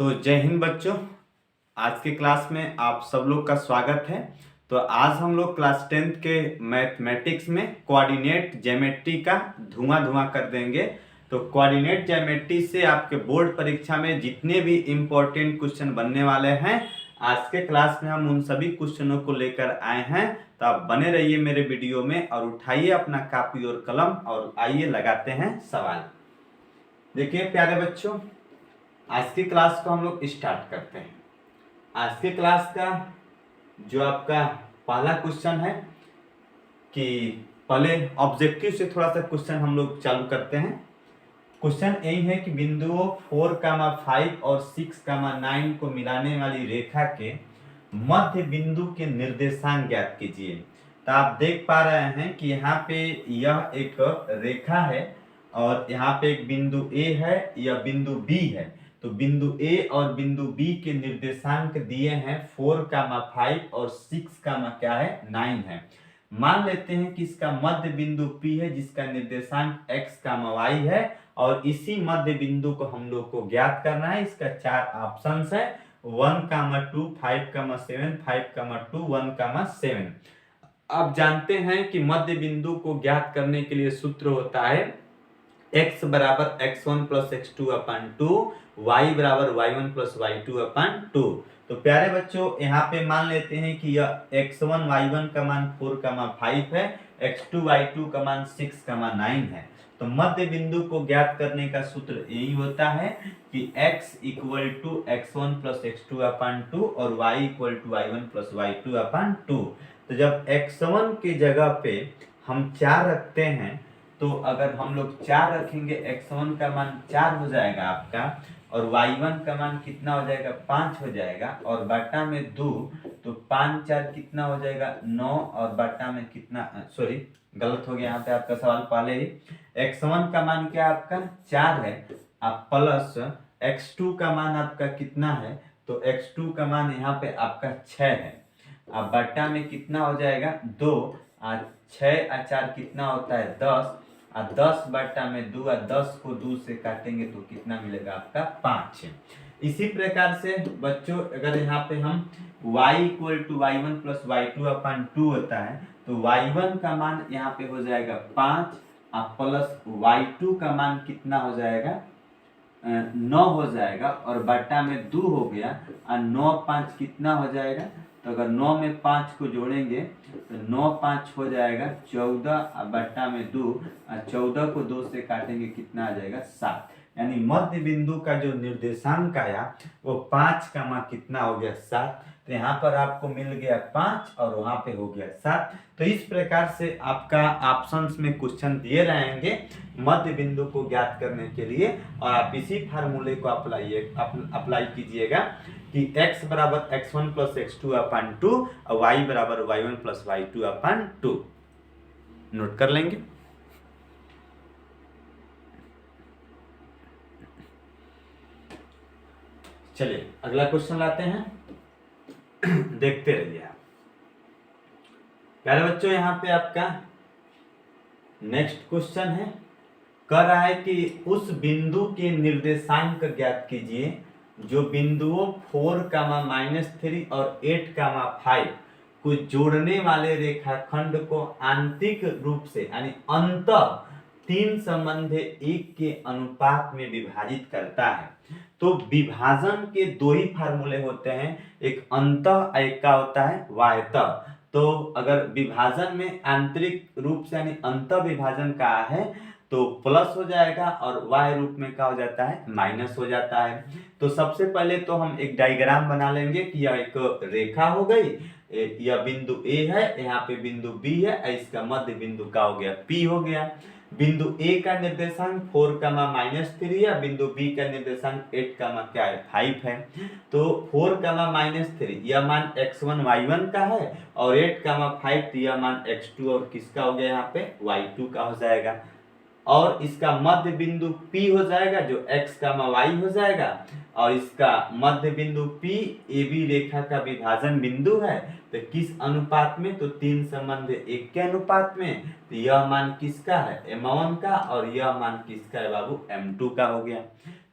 तो जय हिंद बच्चों। आज के क्लास में आप सब लोग का स्वागत है। तो आज हम लोग क्लास 10th के मैथमेटिक्स में कोऑर्डिनेट ज्योमेट्री का धुआं कर देंगे। तो कोऑर्डिनेट ज्योमेट्री से आपके बोर्ड परीक्षा में जितने भी इम्पोर्टेंट क्वेश्चन बनने वाले हैं, आज के क्लास में हम उन सभी क्वेश्चनों को लेकर आए हैं। तो आप बने रहिए मेरे वीडियो में और उठाइए अपना कॉपी और कलम और आइए लगाते हैं सवाल। देखिए प्यारे बच्चों, आज की क्लास को हम लोग स्टार्ट करते हैं। आज की क्लास का जो आपका पहला क्वेश्चन है कि पहले ऑब्जेक्टिव से थोड़ा सा क्वेश्चन हम लोग चालू करते हैं। क्वेश्चन यही है कि बिंदुओं 4, 5 और 6, 9 को मिलाने वाली रेखा के मध्य बिंदु के निर्देशांक ज्ञात कीजिए। तो आप देख पा रहे हैं कि यहाँ पे यह एक रेखा है और यहाँ पे एक बिंदु A है, यह बिंदु B है। तो बिंदु A और बिंदु B के निर्देशांक दिए हैं 4, 5 और 6, 9 है। मान लेते हैं कि इसका मध्य बिंदु P है जिसका निर्देशांक x, y है और इसी मध्य बिंदु को हम लोग को ज्ञात करना है। इसका 4 ऑप्शंस है 1, 2, 5, 7, 5, 2, 1, 7। अब जानते हैं कि मध्य बिंदु को ज्ञात करने के लिए सूत्र होता है x बराबर x1 plus x2 upon 2, y बराबर y1 प्लस y2 अपन 2। तो प्यारे बच्चों यहाँ पे मान लेते हैं कि यह x1 y1 का मान 4, 5 है, x2 y2 का मान 6, 9 है। तो मध्य बिंदु को ज्ञात करने का सूत्र यही होता है कि x equal to x1 plus x2 upon 2 और y equal to y1 plus y2 upon 2। तो जब x1 की जगह पे हम 4 रखते हैं तो अगर हम लोग 4 रखेंगे x1 का मान 4 हो जाएगा आपका और y1 का मान कितना हो जाएगा 5 हो जाएगा और बटा में 2, तो 5 4 कितना हो जाएगा 9 और बटा में कितना, सॉरी गलत हो गया यहाँ पे आपका सवाल पहले ही। x1 का मान क्या आपका 4 है, आप प्लस x2 का मान आपका कितना है, तो x2 का मान यहाँ पे आपका 6 है। अब बटा में कितना हो जाएगा 2, 6 और 4 कितना होता है 10 और 10 बटा में 2 और 10 को 2 से काटेंगे तो कितना मिलेगा आपका 5। इसी प्रकार से बच्चों अगर यहाँ पे हम y equal to y1 plus y2 upon 2 होता है तो y1 का मान यहाँ पे हो जाएगा 5 और प्लस y2 का मान कितना हो जाएगा 9 हो जाएगा और बटा में 2 हो गया और 9 5 कितना हो जाएगा, तो अगर 9 में 5 को जोड़ेंगे तो 9 5 हो जाएगा 14 बटा में 2 और 14 को 2 से काटेंगे कितना आ जाएगा 7। यानी मध्य बिंदु का जो निर्देशांक आया वो 5 का मान कितना हो गया 7। तो यहाँ पर आपको मिल गया 5 और वहां पे हो गया 7। तो इस प्रकार से आपका ऑप्शंस में क्वेश्चन दिए रहेंगे मध्य बिंदु को ज्ञात करने के लिए और आप इसी फार्मूले को अप्लाई कीजिएगा कि x बराबर x1 प्लस x2 अपन 2 और y बराबर y1 plus y2 upon 2। Note कर लेंगे। चलिए अगला क्वेश्चन लाते हैं, देखते रहिए आप। प्यारे बच्चों यहाँ पे आपका नेक्स्ट क्वेश्चन है, कह रहा है कि उस बिंदु के निर्देशांक ज्ञात कीजिए जो बिंदुओं 4, -3 और 8, 5 को जोड़ने वाले रेखाखंड को आंतरिक रूप से यानी अंतः 3 संबंधे 1 के अनुपात में विभाजित करता है। तो विभाजन के 2 ही फार्मूले होते हैं, एक अंतः एक का होता है वाह्यतः। तो अगर विभाजन में आंतरिक रूप से यानी अंतः विभाजन का है तो प्लस हो जाएगा और y रूप में क्या हो जाता है माइनस हो जाता है। तो सबसे पहले तो हम एक डायग्राम बना लेंगे कि यह एक रेखा हो गई, यह बिंदु A है, यहाँ पे बिंदु B है, इसका मध्य बिंदु का हो गया P हो गया। बिंदु A का निर्देशांक 4, -3 है, बिंदु B का निर्देशांक 8, क्या है 5 है। तो 4, -3 यह मान x1 y1 का है और 8, 5 यह मान x2 और किसका हो गया यहाँ पे y2 का हो जाएगा। और इसका मध्य बिंदु P हो जाएगा जो x कामा y हो जाएगा, और इसका मध्य बिंदु P AB रेखा का विभाजन बिंदु है। तो किस अनुपात में? तो 3 संबंध 1 के अनुपात में। तो यह मान किसका है? m1 का, और यह मान किसका है बाबू? m2 का हो गया।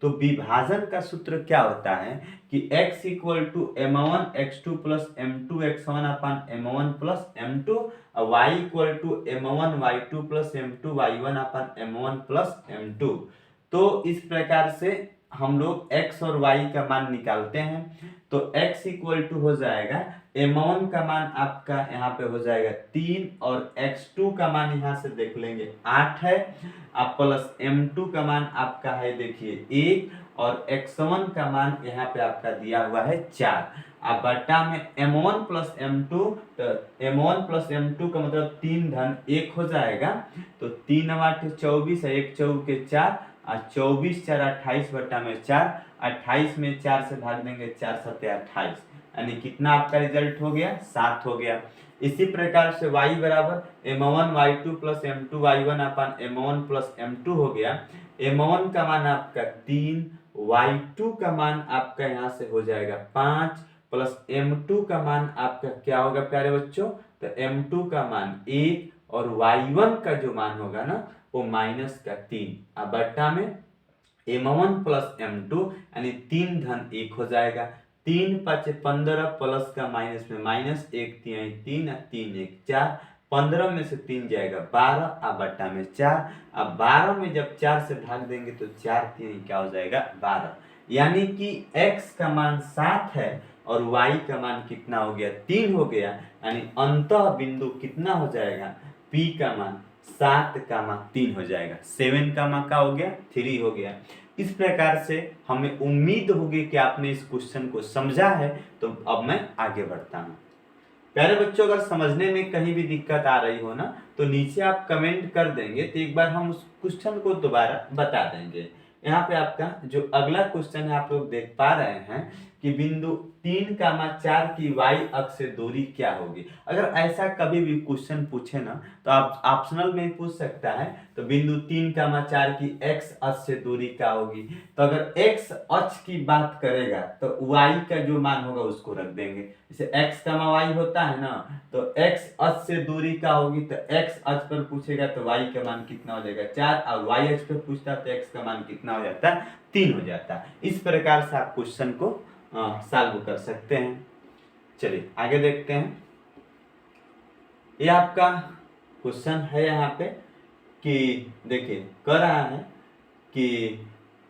तो विभाजन का सूत्र क्या होता है कि x equal to m1 x2 plus m2 x1 upon m1 plus m2, और y equal to m1 y2 plus m2 y1 upon m1 plus m2। तो इस प्रकार से हम लोग x और y का मान निकालते हैं। तो x इक्वल टू हो जाएगा m1 का मान आपका यहाँ पे हो जाएगा 3, और x2 का मान यहाँ से देख लेंगे 8 है, अब प्लस m2 का मान आपका है देखिए 1, और x1 का मान यहाँ पे आपका दिया हुआ है 4। अब बट्टा में m1 प्लस m2, तो m1 प्लस m2 का मतलब 3 धन 1 हो जाएगा। तो 3 8 24 है, 1 4 के 4, और 24 4 28 बट्टा में 4, 28 में 4 से भाग देंगे 4 7 28, यानी कितना आपका रिजल्ट हो गया? 7 हो गया। इसी प्रकार से y बराबर m1 y2 plus m2 y1 upon m1 plus m2 हो गया। m1 का मान आपका 3, y2 का मान आपका यहाँ से हो जाएगा 5, प्लस m2 का मान आपका क्या होगा प्यारे बच्चों? तो m2 का मान 1, और y1 का जो मान होगा ना वो माइनस का 3। अब बट्टा में m1 प्लस m2 यानी 3 धन 1 हो जाएगा। 3 5 15 प्लस का माइनस में माइनस, 1 3 3 3 1 4, 15 में से 3 जाएगा 12, अब बट्टा में 4। अब 12 में जब 4 से भाग देंगे तो 4 3 क्या हो जाएगा? 12, यानी कि x का मान 7 है और y का मान कितना हो गया? 3 हो गया, यानी अंतः बिंदु कितना हो जाएगा? P का मान 7 कामा 3 हो जाएगा। 7 कामा का हो गया? 3 हो गया। इस प्रकार से हमें उम्मीद होगी कि आपने इस क्वेश्चन को समझा है। तो अब मैं आगे बढ़ता हूँ। प्यारे बच्चों, अगर समझने में कहीं भी दिक्कत आ रही हो ना तो नीचे आप कमेंट कर देंगे, तो एक बार हम उस क्वेश्चन को दोबारा बता देंगे। यहाँ पे आपका जो अगला क्वेश्चन है आप लोग देख पा रहे हैं कि बिंदु 3,4 की y अक्ष से दूरी क्या होगी। अगर ऐसा कभी भी क्वेश्चन पूछे ना तो आप ऑप्शनल में पूछ सकता है, तो बिंदु 3,4 की x अक्ष से दूरी क्या होगी। तो अगर x अक्ष की बात करेगा तो y का जो मान होगा उसको रख देंगे। जैसे x, y होता है ना, तो x अक्ष से दूरी क्या होगी, तो x अक्ष पर पूछेगा तो y का मान कितना हो जाएगा? 4, और y अक्ष पर पूछता तो x का मान कितना हो जाता है? 3 हो जाता है। इस प्रकार से आप क्वेश्चन को सॉल्व कर सकते हैं। चलिए आगे देखते हैं। ये आपका क्वेश्चन है यहाँ पे कि देखिए कह रहा है कि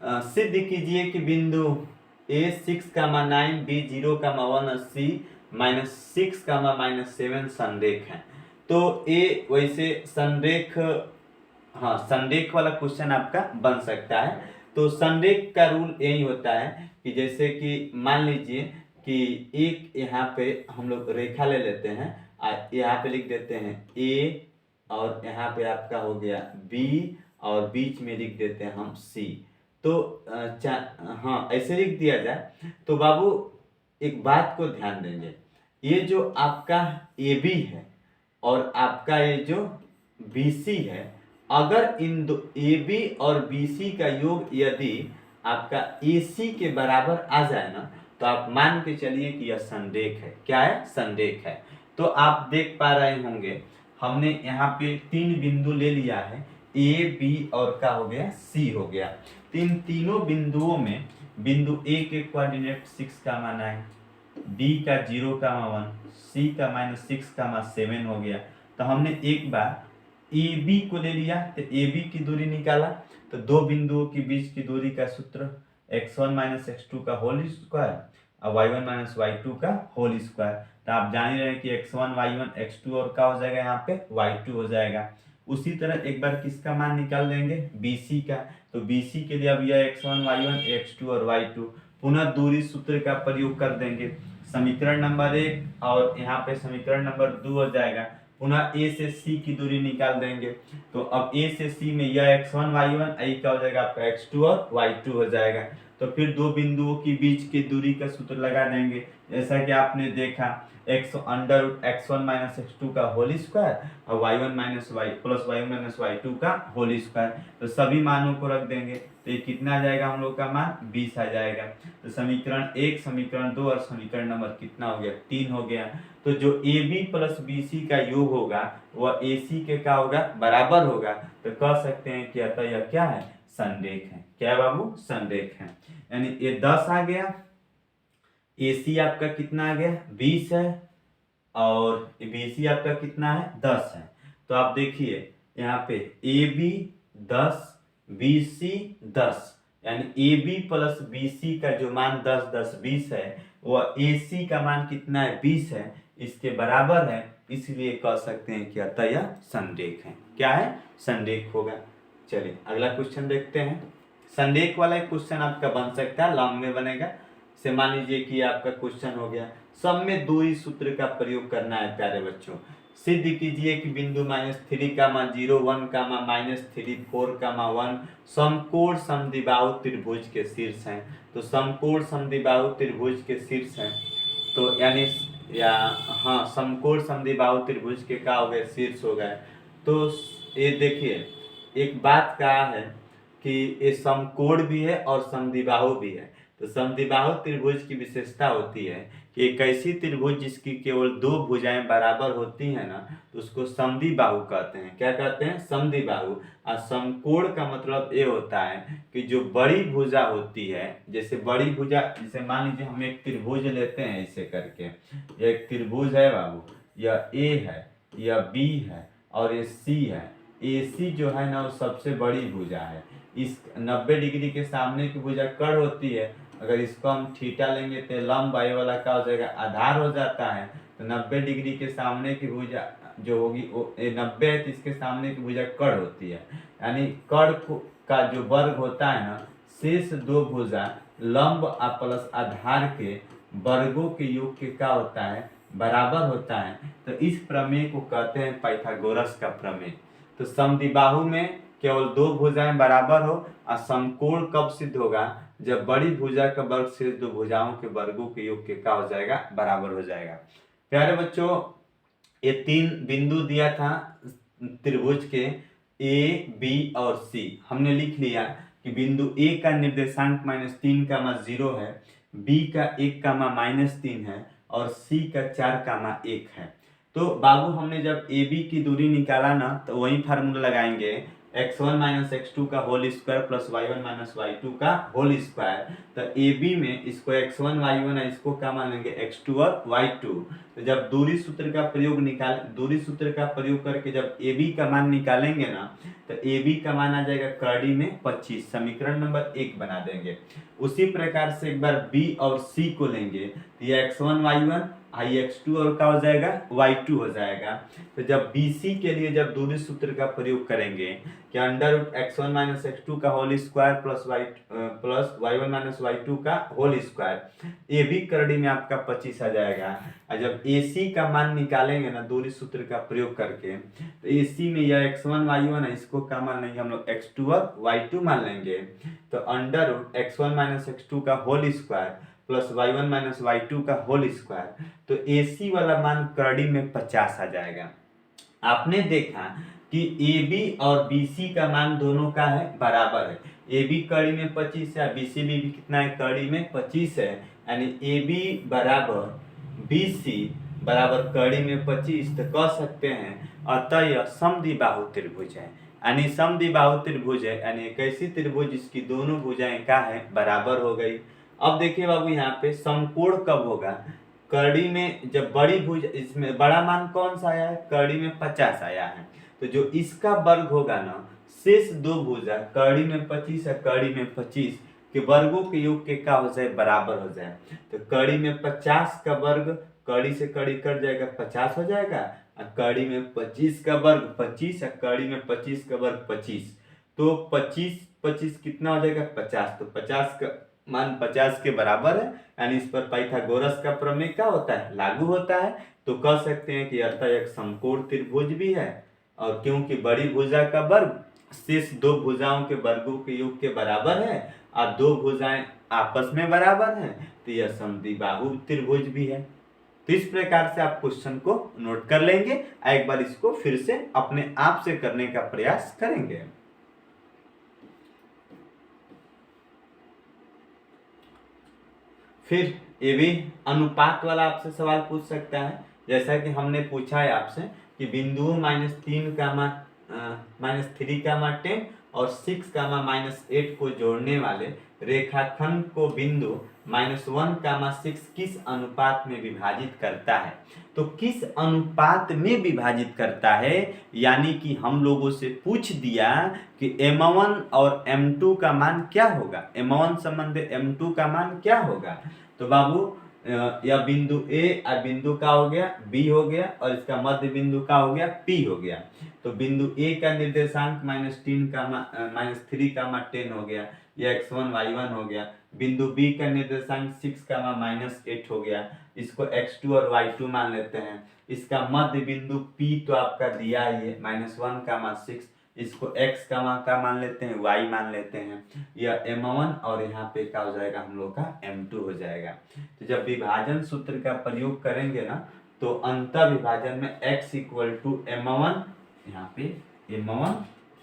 सिद्ध कीजिए कि बिंदु A 6,9 B 0,1 और C -6, -7 संरेख है। तो A वैसे संरेख, हाँ संरेख वाला क्वेश्चन आपका बन सकता है। तो संरेख का रूल यही होता है कि जैसे कि मान लीजिए कि एक यहाँ पे हम लोग रेखा ले लेते हैं, यहाँ पे लिख देते हैं A, और यहाँ पे आपका हो गया B, और बीच में लिख देते हैं हम C। तो हाँ ऐसे लिख दिया जाए तो बाबू एक बात को ध्यान देंगे, ये जो आपका AB है और आपका ये जो BC है, अगर इन दो AB और BC का योग यदि आपका AC के बराबर आ जाए ना तो आप मान के चलिए कि यह संरेख है। क्या है? संरेख है। तो आप देख पा रहे होंगे हमने यहाँ पे 3 बिंदु ले लिया है, A, B और का हो गया C हो गया। इन तीनों बिंदुओं में बिंदु A के कोऑर्डिनेट 6,9, B का 0,1, C का -6,7 हो गया। तो हमने एक बार AB को ले लिया तो AB की दूरी निकाला, तो दो बिंदुओं के बीच की दूरी का सूत्र x1 - x2 का होल स्क्वायर और y1 - y2 का होल स्क्वायर। तो आप जान ही रहे हैं कि x1 y1 x2 और क्या हो जाएगा यहाँ पे y2 हो जाएगा। उसी तरह एक बार किसका मान निकाल देंगे? BC का। तो BC के लिए अब यह x1 y1 x2 और y2, पुनः दूरी सूत्र का प्रयोग कर देंगे। समीकरण नंबर 1 और यहाँ पे समीकरण नंबर 2 हो जाएगा। पुनः A से C की दूरी निकाल देंगे। तो अब A से C में यह x1 y1 क्या हो जाएगा आपका x2 और y2 हो जाएगा। तो फिर दो बिंदुओं के बीच की दूरी का सूत्र लगा देंगे, जैसा कि आपने देखा x under x1 minus x2 का होल स्क्वायर और y1 minus Y plus y1 minus y2 का होल स्क्वायर। तो सभी मानों को रख देंगे तो ये कितना आ जाएगा हम लोग का मान 20 आ जाएगा। तो समीकरण 1, समीकरण 2 और समीकरण नंबर कितना हो गया 3 हो गया। तो जो A B plus B C का योग होगा वह ए सी के क्या होगा बराबर होगा। तो कह सकते हैं कि अतः यह क्या है संरेख है। क्या बाबू संरेख है। यानी ये 10 आ गया, ए सी आपका कितना आ गया 20 है और बी सी आपका कितना है 10 है। तो आप देखिए यहाँ पे ए बी 10 बी सी 10 यानी A B plus B C का जो मान 10 10 20 है वह ए सी का मान कितना है 20 है, इसके बराबर है। इसलिए कह सकते हैं कि अतः यह संरेख है। क्या है संरेख होगा। चलिए अगला क्वेश्चन देखते हैं। संरेख वाला एक क्वेश्चन आपका बन सकता है, लॉन्ग में बनेगा। से मान लीजिए कि आपका क्वेश्चन हो गया सब में दूरी सूत्र का प्रयोग करना है। प्यारे बच्चों सिद्ध कीजिए कि बिंदु -3, 0, 1, -3, 4, 1 समकोण समद्विबाहु त्रिभुज के शीर्ष हैं। तो समकोण समद्विबाहु त्रिभुज के शीर्ष हैं तो यानी या हाँ समकोण समद्विबाहु त्रिभुज के क्या हो गए शीर्ष हो गए। तो ये देखिए एक बात कहा है कि ये समकोण भी है और समद्विबाहु भी है। तो समद्विबाहु त्रिभुज की विशेषता होती है कि एक ऐसी त्रिभुज जिसकी केवल दो भुजाएं बराबर होती हैं ना तो उसको समद्विबाहु कहते हैं। क्या कहते हैं समद्विबाहु। और समकोण का मतलब ये होता है कि जो बड़ी भुजा होती है, जैसे बड़ी भुजा जैसे मान लीजिए हम एक त्रिभुज लेते हैं ऐसे करके, एक त्रिभुज है बाबू, यह ए है, यह बी है और ये सी है। ए सी जो है ना वो सबसे बड़ी भुजा है। इस 90 डिग्री के सामने की भुजा कड़ होती है। अगर इसको हम थीटा लेंगे तो लंब वाई वाला क्या हो जाएगा आधार हो जाता है। तो 90 डिग्री के सामने की भुजा जो होगी वो 90 है तो इसके सामने की भुजा कड़ होती है। यानी कड़ का जो वर्ग होता है ना शेष दो भुजा लंब प्लस आधार के वर्गों के योग के क्या होता है बराबर होता है। तो इस प्रमेय को कहते हैं पाइथागोरस का प्रमेय। तो समद्विबाहु में केवल दो भुजाएं बराबर हो और समकोण कब सिद्ध होगा जब बड़ी भुजा का वर्ग शेष दो भुजाओं के वर्गों के योग के क्या हो जाएगा बराबर हो जाएगा। प्यारे बच्चों ये तीन बिंदु दिया था त्रिभुज के ए बी और सी। हमने लिख लिया कि बिंदु ए का निर्देशांक -3, 0 है, बी का 1, -3 है और सी का 4, 1 है। तो बाबू हमने जब ए बी की दूरी निकाला ना तो वही फार्मूला लगाएंगे x1 माइनस x2 का whole square plus y1 minus y2 का होल स्क्वायर। तो ए बी में इसको x1 y1 है, इसको क्या मान लेंगे x2 और y2। तो जब दूरी सूत्र का प्रयोग करके जब ए बी का मान निकालेंगे ना तो ए बी का मान आ जाएगा कड़ी में 25, समीकरण नंबर 1 बना देंगे। उसी प्रकार से एक बार बी और सी को लेंगे तो ये x1 y1 x2 और क्या हो जाएगा y2 हो जाएगा। तो जब BC के लिए जब दूरी सूत्र का प्रयोग करेंगे कि अंडर x1 माइनस x2 का whole square plus y1 minus y2 का होल स्क्वायर ए बी करड़ी में आपका 25 आ जाएगा। और जब AC का मान निकालेंगे ना दूरी सूत्र का प्रयोग करके तो AC में यह x1 y1 है, इसको क्या मान लेंगे हम लोग x2 और y2 मान लेंगे। तो अंडर x1 माइनस x2 का whole square plus y1 minus y2 का होल स्क्वायर। तो AC वाला मान करड़ी में 50 आ जाएगा। आपने देखा कि AB और BC का मान दोनों का है बराबर है। AB कड़ी में 25 है, BC भी कितना है कड़ी में 25 है। यानी AB बराबर BC बराबर कड़ी में 25। तो कह सकते हैं अतः यह समद्विबाहु त्रिभुज है। यानी समद्विबाहु त्रिभुज है यानी एक ऐसी त्रिभुज जिसकी दोनों भुजाएं क्या है बराबर हो गई। अब देखिए बाबू यहाँ पे समकोण कब होगा कड़ी में जब बड़ी भुज इसमें बड़ा मान कौन सा आया है कड़ी में 50 आया है। तो जो इसका वर्ग होगा ना शेष दो भुजा कड़ी में 25 है कड़ी में 25 के वर्गों के योग के क्या हो जाए बराबर हो जाए। तो कड़ी में 50 का वर्ग कड़ी से कड़ी कट जाएगा 50 हो जाएगा और कड़ी में 25 का वर्ग 25 है कड़ी में 25 का वर्ग 25। तो 25 कितना हो जाएगा 50। तो 50 का मान 50 के बराबर है यानी इस पर पाइथागोरस का प्रमेय क्या होता है लागू होता है। तो कह सकते हैं कि अतः एक समकोण त्रिभुज भी है और क्योंकि बड़ी भुजा का वर्ग शेष दो भुजाओं के वर्गों के योग के बराबर है और दो भुजाएं आपस में बराबर हैं तो यह समद्विबाहु त्रिभुज भी है। तो इस प्रकार से आप क्वेश्चन को नोट कर लेंगे, एक बार इसको फिर से अपने आप से करने का प्रयास करेंगे। फिर ये भी अनुपात वाला आपसे सवाल पूछ सकता है, जैसा कि हमने पूछा है आपसे कि बिंदु -3, -3, 10 और 6, -8 को जोड़ने वाले रेखाखंड को बिंदु -1, 6 किस अनुपात में विभाजित करता है। तो किस अनुपात में विभाजित करता है, यानी कि हम लोगों से पूछ दिया कि m1 और m2 का मान क्या होगा, m1 संबंधी m2 का मान क्या होगा। तो बाबू यह बिंदु A और बिंदु का हो गया B हो गया, और इसका मध्य बिंदु का हो गया P हो गया। तो बिंदु A का निर्देशांक -3, -10 हो गया, यह x1 y1 हो गया। बिंदु B का निर्देशांक 6, -8 हो गया, इसको x2 और y2 मान लेते हैं। इसका मध्य बिंदु P तो आपका दिया ही है -1, 6, इसको x का मान लेते हैं, y मान लेते हैं, यह m1 और यहाँ पे क्या हो जाएगा हम लोग का m2 हो जाएगा। तो जब विभाजन सूत्र का प्रयोग करेंगे ना तो अंतर विभाजन में x = m1, यहाँ पे m1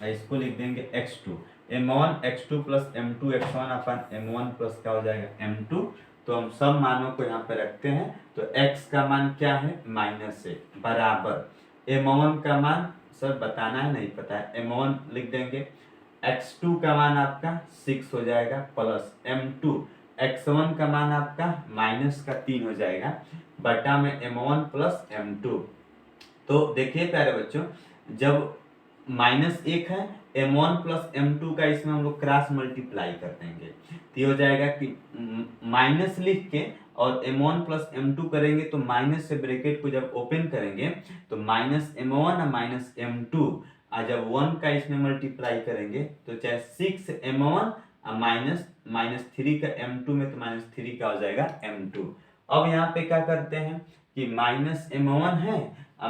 इसको लिख देंगे x2, m1 x2 plus m2 x1 upon m1 plus क्या हो जाएगा m2। तो हम सब मानों को यहाँ पे रखते हैं, तो x का मान क्या है -1 बराबर m1 का मान सर बताना है, नहीं पता है, m1 लिख देंगे, x2 का मान आपका 6 हो जाएगा प्लस m2, x1 का मान आपका -3 हो जाएगा बटा में m1 प्लस m2। तो देखिए प्यारे बच्चों, जब -1 है, m1 प्लस m2 का इसमें हम लोग क्रॉस मल्टीप्लाई कर देंगे, तो ये हो जाएगा कि माइनस लिख के और m1 प्लस m2 करेंगे, तो माइनस से ब्रैकेट को जब ओपन करेंगे तो -m1 और -m2, और जब 1 का इसमें मल्टीप्लाई करेंगे तो चाहे 6m1 और -3 का m2 में, तो -3 का हो जाएगा m2। अब यहाँ पे क्या करते हैं कि -m1 है और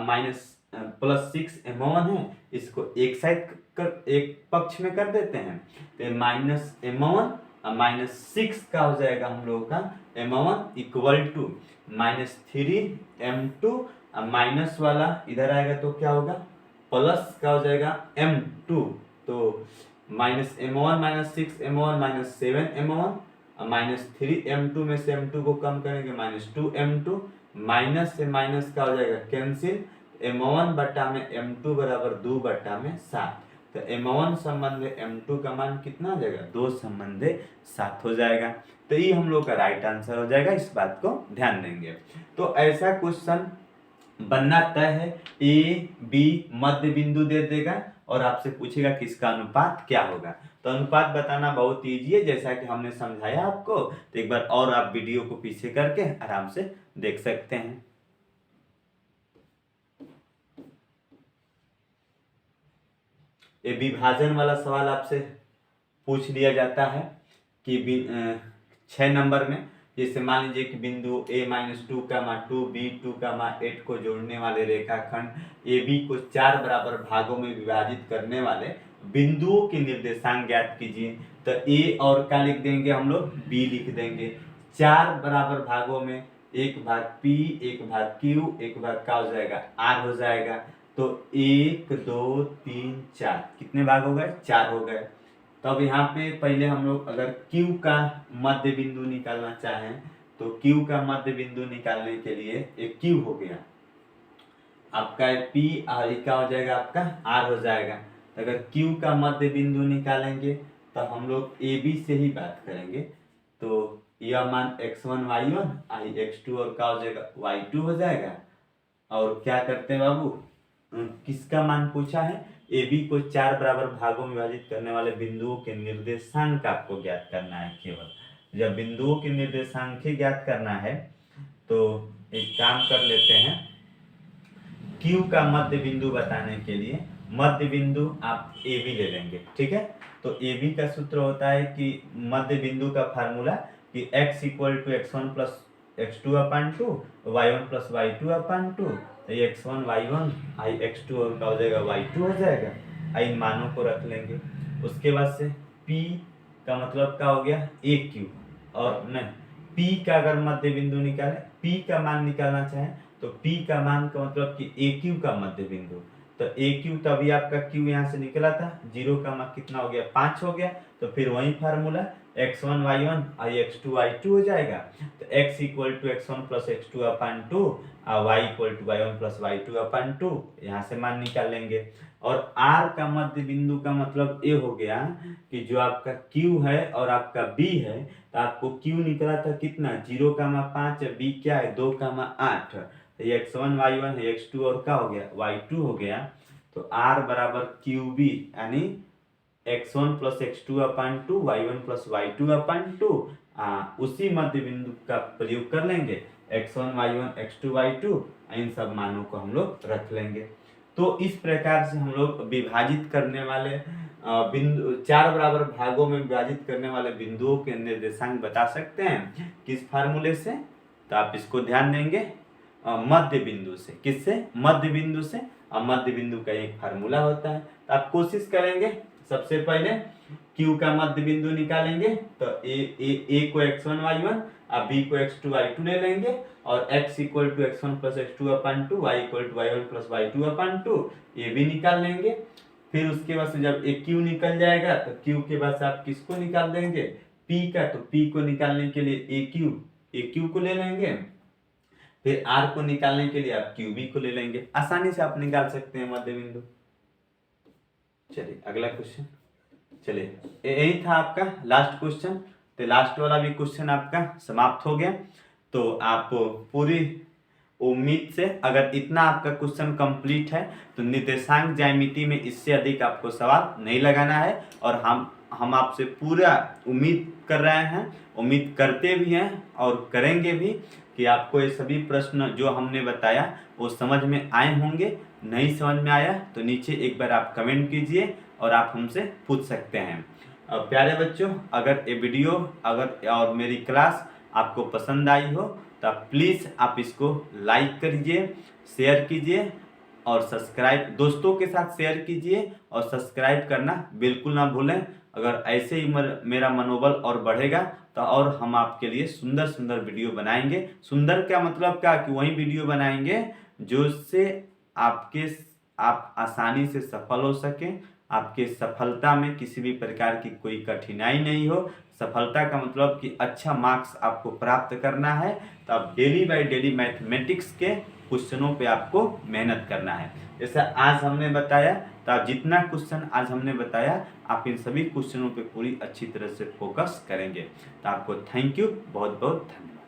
+6m1 है, इसको एक साइड कर एक पक्ष में कर देते हैं, तो -m1 और -6 का हो जाएगा हम लोगों का m1 = -3m2, और माइनस वाला इधर आएगा तो क्या होगा प्लस का हो जाएगा m2। तो -m1 -6m1 -7m1 और -3m2 में से m2 को कम करेंगे -2m2, माइनस से माइनस का हो जाएगा कैंसिल, m1 बटा में m2 बराबर 2 बटा में 7। तो m1 संबंध m2 का मान कितना हो जाएगा 2 संबंध 7 हो जाएगा। तो ये हम लोग का राइट आंसर हो जाएगा, इस बात को ध्यान देंगे। तो ऐसा क्वेश्चन बनना तय है, ए बी मध्य बिंदु दे देगा और आपसे पूछेगा किसका अनुपात क्या होगा। तो अनुपात बताना बहुत इजी है, जैसा कि हमने समझाया आपको। तो एक बार और आप वीडियो को पीछे करके आराम से देख सकते हैं। ये विभाजन वाला सवाल आपसे पूछ लिया जाता है कि 6 नंबर में, जैसे मान लीजिए कि बिंदु a -2, -2 b2, 8 को जोड़ने वाले रेखाखंड AB को 4 बराबर भागों में विभाजित करने वाले बिंदुओं के निर्देशांक ज्ञात कीजिए। तो A और क्या लिख देंगे हम लोग, B लिख देंगे। 4 बराबर भागों में, एक भाग P, एक भाग Q, एक भाग क्या हो जाएगा R हो जाएगा। तो 1 2 3 4 कितने भाग हो गए, 4 हो गए। तो अब यहाँ पे पहले हम लोग अगर Q का मध्य बिंदु निकालना चाहें तो Q का मध्य बिंदु निकालने के लिए एक Q हो गया आपका, P और क्या हो जाएगा आपका R हो जाएगा। तो अगर Q का मध्य बिंदु निकालेंगे तो हम लोग AB से ही बात करेंगे। तो यह मान x1 y1 x2 और क्या हो जाएगा y2 हो जाएगा। और क्या करते हैं बाबू, किसका मान पूछा है, AB को 4 बराबर भागों में विभाजित करने वाले बिंदुओं के निर्देशांक आपको ज्ञात करना है। केवल जब बिंदुओं के निर्देशांक ही ज्ञात करना है तो एक काम कर लेते हैं, Q का मध्य बिंदु बताने के लिए मध्य बिंदु आप AB ले लेंगे, ठीक है। तो AB का सूत्र होता है कि मध्य बिंदु का फार्मूला कि x = x1 + x2/2 y1 + y2/2। x1 y1 x2 और क्या हो जाएगा y2 हो जाएगा। इन मानों को रख लेंगे। उसके बाद से P का मतलब क्या हो गया AQ, और नहीं, पी का अगर मध्य बिंदु निकाले, पी का मान निकालना चाहे तो पी का मान का मतलब कि ए क्यू का मध्य बिंदु, तो ए क्यू तभी आपका क्यू यहाँ से निकला था, 0 का मान कितना हो गया 5 हो गया, तो फिर वही फार्मूला x1 y1 और x2 y2 हो जाएगा। तो x equal to x1 plus x2 upon 2 और y equal to y1 plus y2 upon 2, यहाँ से मान निकाल लेंगे। और r का मध्य बिंदु का मतलब ये हो गया कि जो आपका q है और आपका b है, तो आपको q निकला था कितना 0 का मान 5, b क्या है 2 का मान 8, तो ये x1 y1 है, x2 और क्या हो गया y2 हो गया। तो r बराबर qb यानी x1 plus x2 upon 2 y1 plus y2 upon 2, उसी मध्य बिंदु का प्रयोग कर लेंगे, x1 y1 x2 y2, इन सब मानों को हम लोग रख लेंगे। तो इस प्रकार से हम लोग विभाजित करने वाले बिंदु, 4 बराबर भागों में विभाजित करने वाले बिंदुओं के निर्देशांक बता सकते हैं किस फार्मूले से, तो आप इसको ध्यान देंगे मध्य बिंदु से। किससे? मध्य बिंदु से। और मध्य बिंदु का एक फार्मूला होता है, तो आप कोशिश करेंगे सबसे पहले Q का मध्य बिंदु निकालेंगे, तो A को x1 y1 और B को x2 y2 ले लेंगे, और x equal to x1 plus x2 upon 2, y equal to y1 plus y2 upon 2, ये भी निकाल लेंगे। फिर उसके बाद से जब एक Q निकल जाएगा तो Q के बाद से आप किसको निकाल देंगे P का, तो P को निकालने के लिए AQ को ले लेंगे, फिर R को निकालने के लिए आप QB को ले लेंगे। आसानी से आप निकाल सकते हैं मध्य बिंदु। चलिए अगला क्वेश्चन, चलिए यही था आपका लास्ट क्वेश्चन, तो लास्ट वाला भी क्वेश्चन आपका समाप्त हो गया। तो आप पूरी उम्मीद से अगर इतना आपका क्वेश्चन कंप्लीट है तो निर्देशांक ज्यामिति में इससे अधिक आपको सवाल नहीं लगाना है, और हम आपसे पूरा उम्मीद कर रहे हैं, उम्मीद करते भी हैं और करेंगे भी कि आपको ये सभी प्रश्न जो हमने बताया वो समझ में आए होंगे। नहीं समझ में आया तो नीचे एक बार आप कमेंट कीजिए और आप हमसे पूछ सकते हैं। प्यारे बच्चों, अगर ये वीडियो और मेरी क्लास आपको पसंद आई हो तो आप प्लीज़ आप इसको लाइक करिए, शेयर कीजिए और सब्सक्राइब दोस्तों के साथ शेयर कीजिए, और सब्सक्राइब करना बिल्कुल ना भूलें। अगर ऐसे ही मेरा मनोबल और बढ़ेगा तो और हम आपके लिए सुंदर सुंदर वीडियो बनाएंगे। सुंदर क्या मतलब क्या, कि वही वीडियो बनाएंगे जो से आप आसानी से सफल हो सकें, आपके सफलता में किसी भी प्रकार की कोई कठिनाई नहीं हो। सफलता का मतलब कि अच्छा मार्क्स आपको प्राप्त करना है, तो आप डेली बाय डेली मैथमेटिक्स के क्वेश्चनों पे आपको मेहनत करना है। जैसा आज हमने बताया, तो आप जितना क्वेश्चन आज हमने बताया आप इन सभी क्वेश्चनों पे पूरी अच्छी तरह से फोकस करेंगे। तो आपको थैंक यू, बहुत बहुत धन्यवाद।